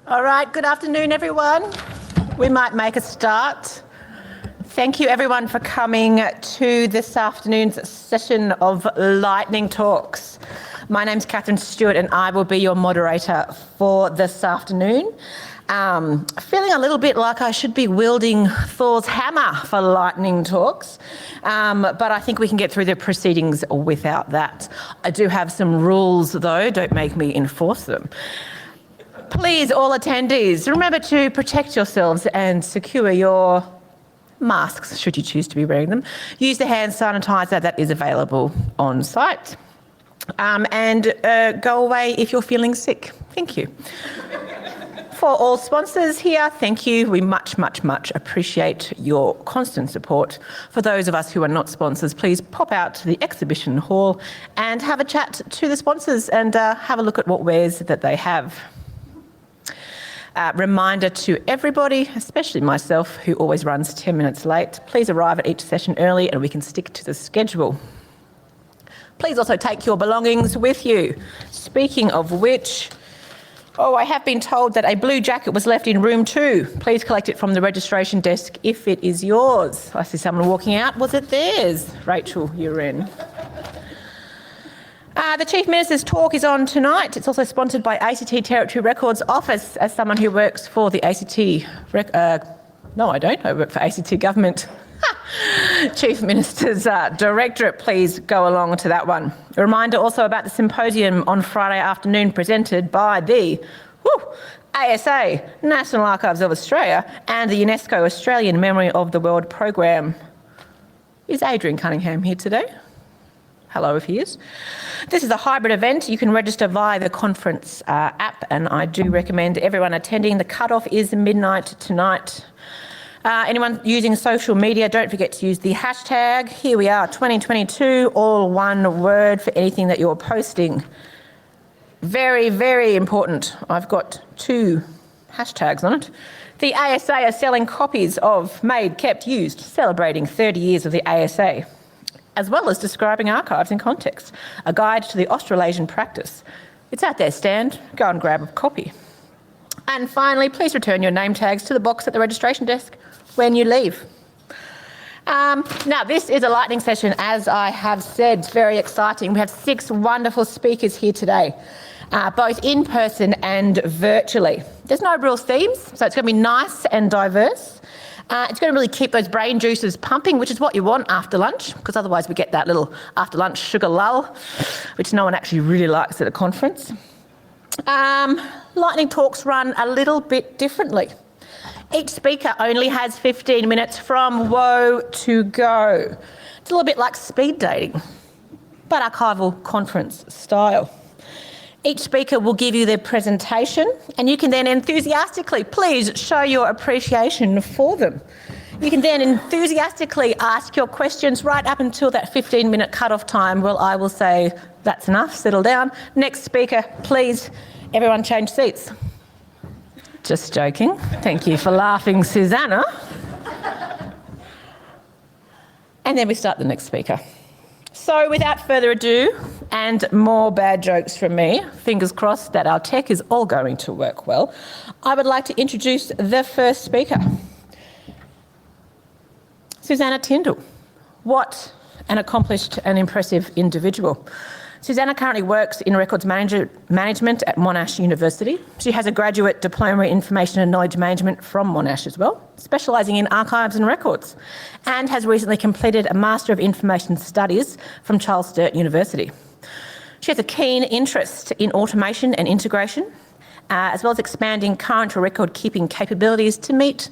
All right, good afternoon, everyone. We might make a start. Thank you, everyone, for coming to this afternoon's session of Lightning Talks. My name's Catherine Stewart and I will be your moderator for this afternoon. Feeling a little bit like I should be wielding Thor's hammer for Lightning Talks, but I think we can get through the proceedings without that. I do have some rules though, don't make me enforce them. Please, all attendees, remember to protect yourselves and secure your masks, should you choose to be wearing them. Use the hand sanitizer that is available on site. And go away if you're feeling sick. Thank you. For all sponsors here, thank you. We much appreciate your constant support. For those of us who are not sponsors, please pop out to the exhibition hall and have a chat to the sponsors and have a look at what wares that they have. Reminder to everybody, especially myself, who always runs 10 minutes late, please arrive at each session early and we can stick to the schedule. Please also take your belongings with you. Speaking of which, I have been told that a blue jacket was left in room 2. Please collect it from the registration desk if it is yours. I see someone walking out. Was it theirs? Rachel, you're in. The Chief Minister's talk is on tonight. It's also sponsored by ACT Territory Records Office. As someone who works for the ACT... no, I don't. I work for ACT Government. Chief Minister's Directorate, please go along to that one. A reminder also about the symposium on Friday afternoon presented by the ASA, National Archives of Australia, and the UNESCO Australian Memory of the World Program. Is Adrian Cunningham here today? Hello if he is. This is a hybrid event. You can register via the conference app and I do recommend everyone attending. The cut-off is midnight tonight. Anyone using social media, don't forget to use the hashtag. Here we are, 2022, all one word for anything that you're posting. Very important. I've got 2 hashtags on it. The ASA are selling copies of Made, Kept, Used, celebrating 30 years of the ASA, as well as describing archives in context, a guide to the Australasian practice. It's at their stand. Go and grab a copy. And finally, please return your name tags to the box at the registration desk when you leave. Now, this is a lightning session, as I have said. It's very exciting. We have 6 wonderful speakers here today, both in person and virtually. There's no real themes, so it's going to be nice and diverse. It's going to really keep those brain juices pumping, which is what you want after lunch, because otherwise we get that little after lunch sugar lull, which no one actually really likes at a conference. Lightning talks run a little bit differently. Each speaker only has 15 minutes from woe to go. It's a little bit like speed dating, but archival conference style. Each speaker will give you their presentation and you can then enthusiastically, please show your appreciation for them. You can then enthusiastically ask your questions right up until that 15-minute cut-off time. Well, I will say, that's enough, settle down. Next speaker, please, everyone change seats. Just joking. Thank you for laughing, Susannah. And then we start the next speaker. So without further ado, and more bad jokes from me, fingers crossed that our tech is all going to work well, I would like to introduce the first speaker. Susannah Tindall. What an accomplished and impressive individual. Susannah currently works in records management at Monash University. She has a graduate diploma in information and knowledge management from Monash as well, specialising in archives and records, and has recently completed a Master of Information Studies from Charles Sturt University. She has a keen interest in automation and integration, as well as expanding current record keeping capabilities to meet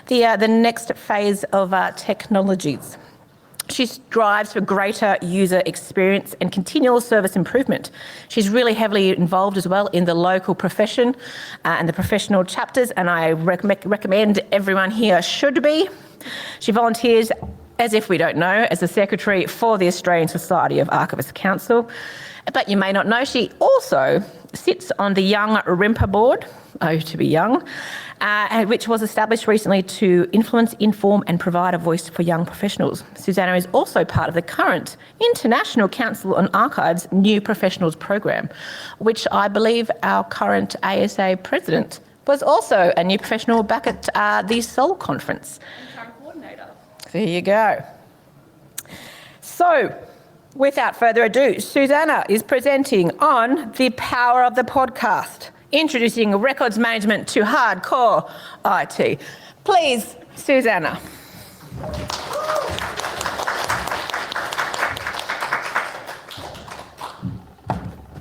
the next phase of technologies. She strives for greater user experience and continual service improvement. She's really heavily involved as well in the local profession and the professional chapters, and I recommend everyone here should be. She volunteers, as if we don't know, as the Secretary for the Australian Society of Archivists Council. But you may not know, she also sits on the Young RIMPA board, oh to be young, which was established recently to influence, inform and provide a voice for young professionals. Susannah is also part of the current International Council on Archives New Professionals program, which I believe our current ASA president was also a new professional back at the Sol conference. And current coordinator. There you go. So, without further ado, Susannah is presenting on the power of the podcast, introducing records management to hardcore IT. Please, Susannah.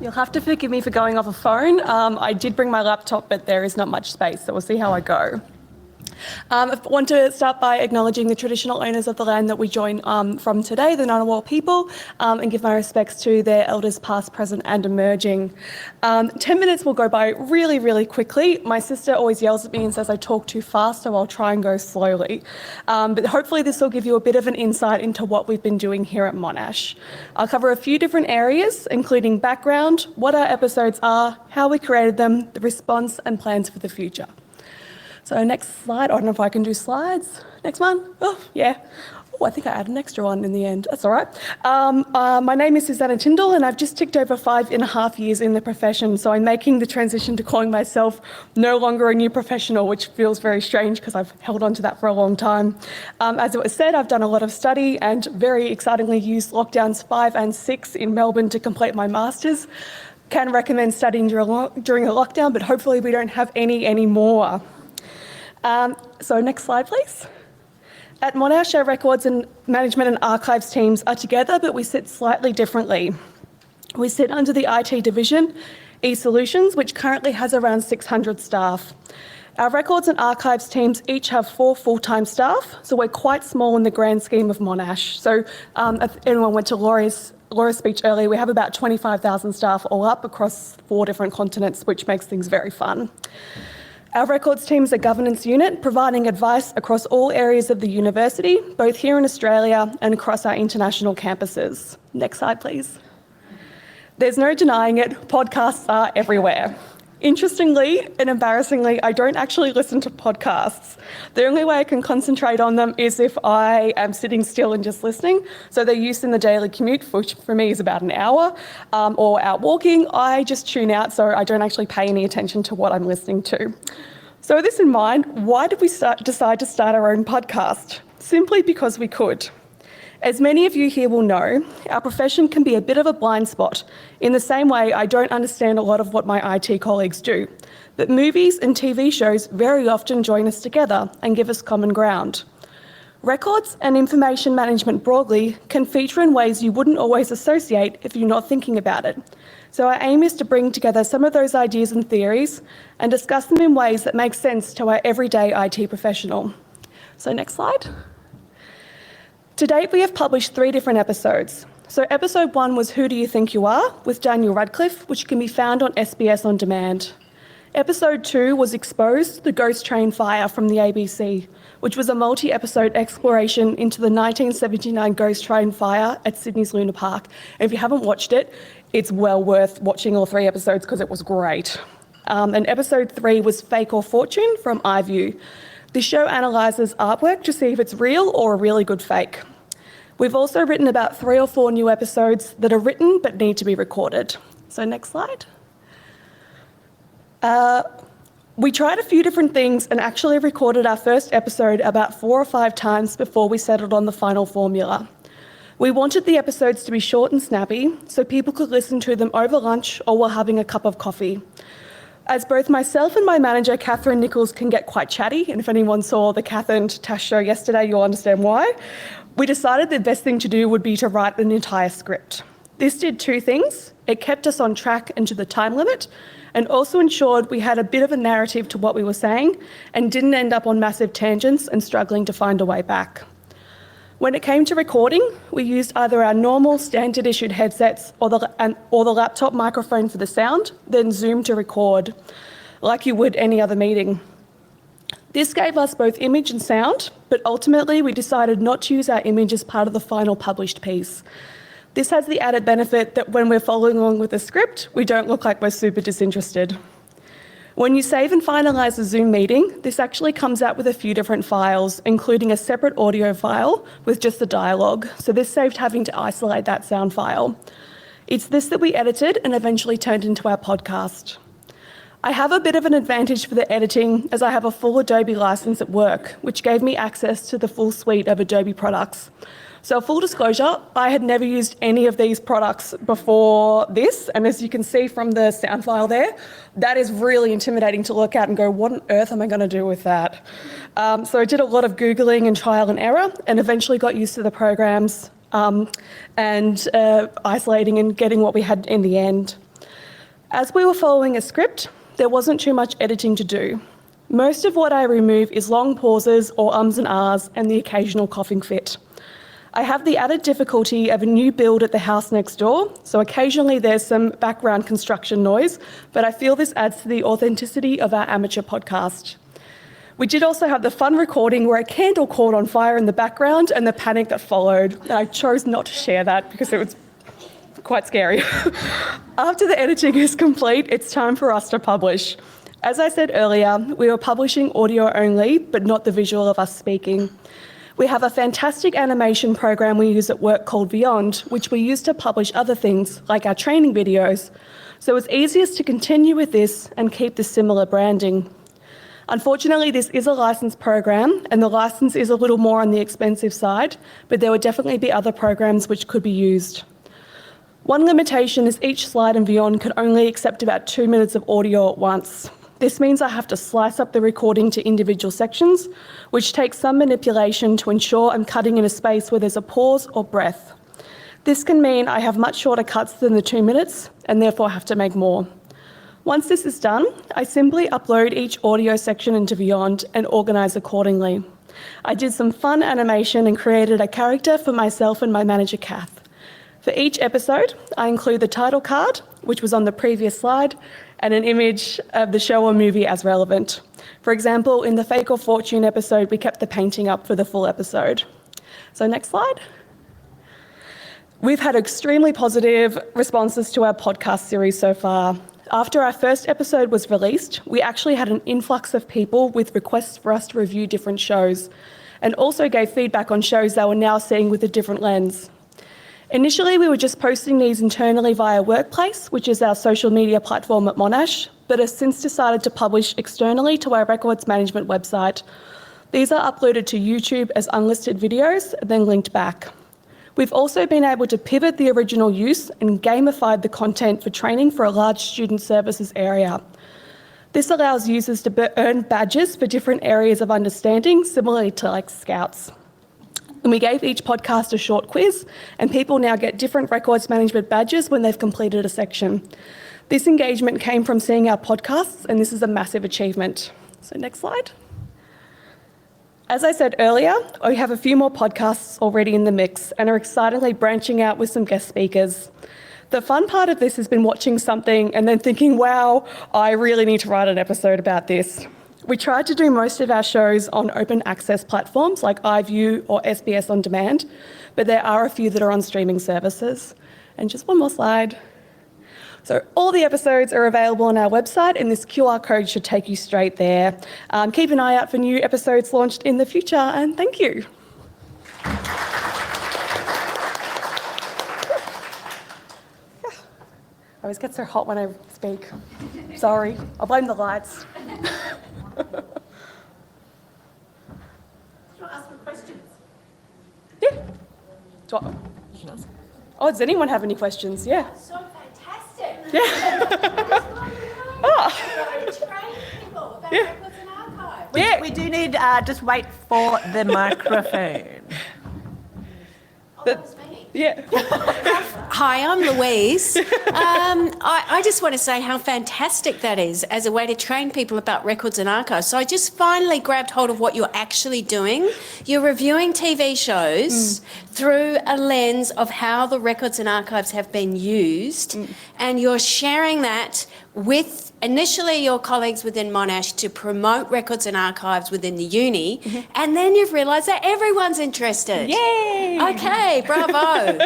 You'll have to forgive me for going off a phone. I did bring my laptop, but there is not much space, so we'll see how I go. I want to start by acknowledging the traditional owners of the land that we join from today, the Ngunnawal people, and give my respects to their elders past, present and emerging. 10 minutes will go by really, really quickly. My sister always yells at me and says I talk too fast, so I'll try and go slowly. But hopefully this will give you a bit of an insight into what we've been doing here at Monash. I'll cover a few different areas, including background, what our episodes are, how we created them, the response and plans for the future. So next slide, I don't know if I can do slides. Next one, oh yeah. Oh, I think I added an extra one in the end, that's all right. My name is Susannah Tindall and I've just ticked over 5.5 years in the profession, so I'm making the transition to calling myself no longer a new professional, which feels very strange because I've held on to that for a long time. As it was said, I've done a lot of study and very excitingly used lockdowns 5 and 6 in Melbourne to complete my masters. Can recommend studying during a lockdown, but hopefully we don't have any anymore. So next slide, please. At Monash, our records and management and archives teams are together, but we sit slightly differently. We sit under the IT division, eSolutions, which currently has around 600 staff. Our records and archives teams each have 4 full-time staff, so we're quite small in the grand scheme of Monash. So if anyone went to Laura's speech earlier, we have about 25,000 staff all up across 4 different continents, which makes things very fun. Our records team is a governance unit providing advice across all areas of the university, both here in Australia and across our international campuses. Next slide, please. There's no denying it, podcasts are everywhere. Interestingly and embarrassingly, I don't actually listen to podcasts. The only way I can concentrate on them is if I am sitting still and just listening. So they're used in the daily commute, which for me is about an hour, or out walking. I just tune out, so I don't actually pay any attention to what I'm listening to. So with this in mind, why did we decide to start our own podcast? Simply because we could. As many of you here will know, our profession can be a bit of a blind spot. In the same way, I don't understand a lot of what my IT colleagues do. But movies and TV shows very often join us together and give us common ground. Records and information management broadly can feature in ways you wouldn't always associate if you're not thinking about it. So our aim is to bring together some of those ideas and theories and discuss them in ways that make sense to our everyday IT professional. So next slide. To date, we have published 3 different episodes. So episode 1 was Who Do You Think You Are? With Daniel Radcliffe, which can be found on SBS On Demand. Episode 2 was Exposed, the Ghost Train Fire from the ABC, which was a multi-episode exploration into the 1979 Ghost Train Fire at Sydney's Luna Park. And if you haven't watched it, it's well worth watching all 3 episodes because it was great. And episode 3 was Fake or Fortune from iView. This show analyses artwork to see if it's real or a really good fake. We've also written about 3 or 4 new episodes that are written but need to be recorded. So next slide. We tried a few different things and actually recorded our first episode about 4 or 5 times before we settled on the final formula. We wanted the episodes to be short and snappy so people could listen to them over lunch or while having a cup of coffee. As both myself and my manager, Catherine Nichols, can get quite chatty, and if anyone saw the Kath and Tash show yesterday, you'll understand why, we decided the best thing to do would be to write an entire script. This did 2 things. It kept us on track and to the time limit, and also ensured we had a bit of a narrative to what we were saying and didn't end up on massive tangents and struggling to find a way back. When it came to recording, we used either our normal standard issued headsets or the laptop microphone for the sound, then Zoom to record, like you would any other meeting. This gave us both image and sound, but ultimately we decided not to use our image as part of the final published piece. This has the added benefit that when we're following along with the script, we don't look like we're super disinterested. When you save and finalise a Zoom meeting, this actually comes out with a few different files, including a separate audio file with just the dialogue. So this saved having to isolate that sound file. It's this that we edited and eventually turned into our podcast. I have a bit of an advantage for the editing as I have a full Adobe license at work, which gave me access to the full suite of Adobe products. So full disclosure, I had never used any of these products before this, and as you can see from the sound file there, that is really intimidating to look at and go, what on earth am I going to do with that? So I did a lot of Googling and trial and error, and eventually got used to the programs and isolating and getting what we had in the end. As we were following a script, there wasn't too much editing to do. Most of what I remove is long pauses or ums and ahs and the occasional coughing fit. I have the added difficulty of a new build at the house next door, so occasionally there's some background construction noise, but I feel this adds to the authenticity of our amateur podcast. We did also have the fun recording where a candle caught on fire in the background and the panic that followed. And I chose not to share that because it was quite scary. After the editing is complete, it's time for us to publish. As I said earlier, we were publishing audio only, but not the visual of us speaking. We have a fantastic animation program we use at work called Beyond, which we use to publish other things, like our training videos. So it's easiest to continue with this and keep the similar branding. Unfortunately, this is a licensed program, and the license is a little more on the expensive side, but there would definitely be other programs which could be used. One limitation is each slide in Beyond can only accept about 2 minutes of audio at once. This means I have to slice up the recording to individual sections, which takes some manipulation to ensure I'm cutting in a space where there's a pause or breath. This can mean I have much shorter cuts than the 2 minutes and therefore have to make more. Once this is done, I simply upload each audio section into Beyond and organise accordingly. I did some fun animation and created a character for myself and my manager, Kath. For each episode, I include the title card, which was on the previous slide, and an image of the show or movie as relevant. For example, in the Fake or Fortune episode, we kept the painting up for the full episode. So next slide. We've had extremely positive responses to our podcast series so far. After our first episode was released, we actually had an influx of people with requests for us to review different shows, and also gave feedback on shows they were now seeing with a different lens. Initially, we were just posting these internally via Workplace, which is our social media platform at Monash, but have since decided to publish externally to our records management website. These are uploaded to YouTube as unlisted videos, then linked back. We've also been able to pivot the original use and gamified the content for training for a large student services area. This allows users to earn badges for different areas of understanding, similarly to like Scouts. And we gave each podcast a short quiz, and people now get different records management badges when they've completed a section. This engagement came from seeing our podcasts, and this is a massive achievement. So next slide. As I said earlier, we have a few more podcasts already in the mix and are excitedly branching out with some guest speakers. The fun part of this has been watching something and then thinking, wow, I really need to write an episode about this. We tried to do most of our shows on open access platforms like iView or SBS On Demand, but there are a few that are on streaming services. And just one more slide. So all the episodes are available on our website, and this QR code should take you straight there. Keep an eye out for new episodes launched in the future, and thank you. I always get so hot when I speak. Sorry, I'll blame the lights. Ask for questions. Yeah. Oh, does anyone have any questions? Yeah. So fantastic. Yeah. Yeah. Yeah. We do need, just wait for the microphone. Yeah. Hi, I'm Louise. I just want to say how fantastic that is as a way to train people about records and archives. So I just finally grabbed hold of what you're actually doing. You're reviewing TV shows through a lens of how the records and archives have been used, and you're sharing that with initially your colleagues within Monash to promote records and archives within the uni, and then you've realised that everyone's interested. Yay! Okay, bravo.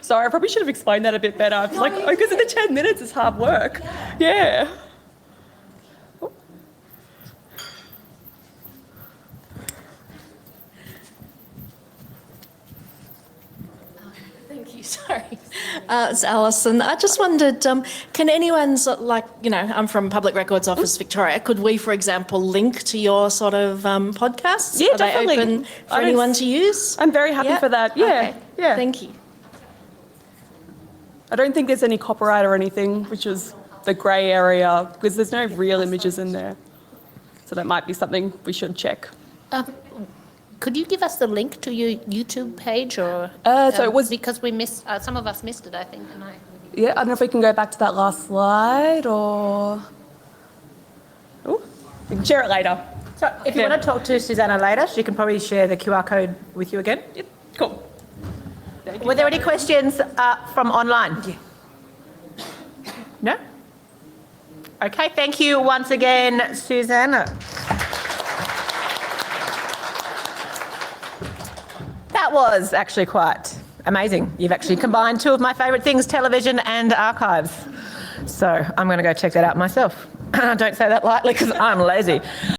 Sorry, I probably should have explained that a bit better. It's like, because of the 10 minutes is hard work. Yeah. Thank you Sorry, it's Alison. I just wondered, can anyone's, like, I'm from Public Records Office Victoria. Could we, for example, link to your sort of podcasts? Yeah, Are definitely. they open for anyone to use? I'm very happy for that. Yeah, Okay. yeah. Thank you. I don't think there's any copyright or anything, which is the grey area, because there's no real images in there. So that might be something we should check. Could you give us the link to your YouTube page, or So it was- because we missed some of us missed it, I think. Yeah, I don't know if we can go back to that last slide or... Oh, we can share it later. So if you want to talk to Susannah later, she can probably share the QR code with you again. Yep, cool. Were there any questions from online? No? Okay, thank you once again, Susannah. That was actually quite amazing. You've actually combined two of my favourite things, television and archives. So I'm going to go check that out myself. I don't say that lightly because I'm lazy.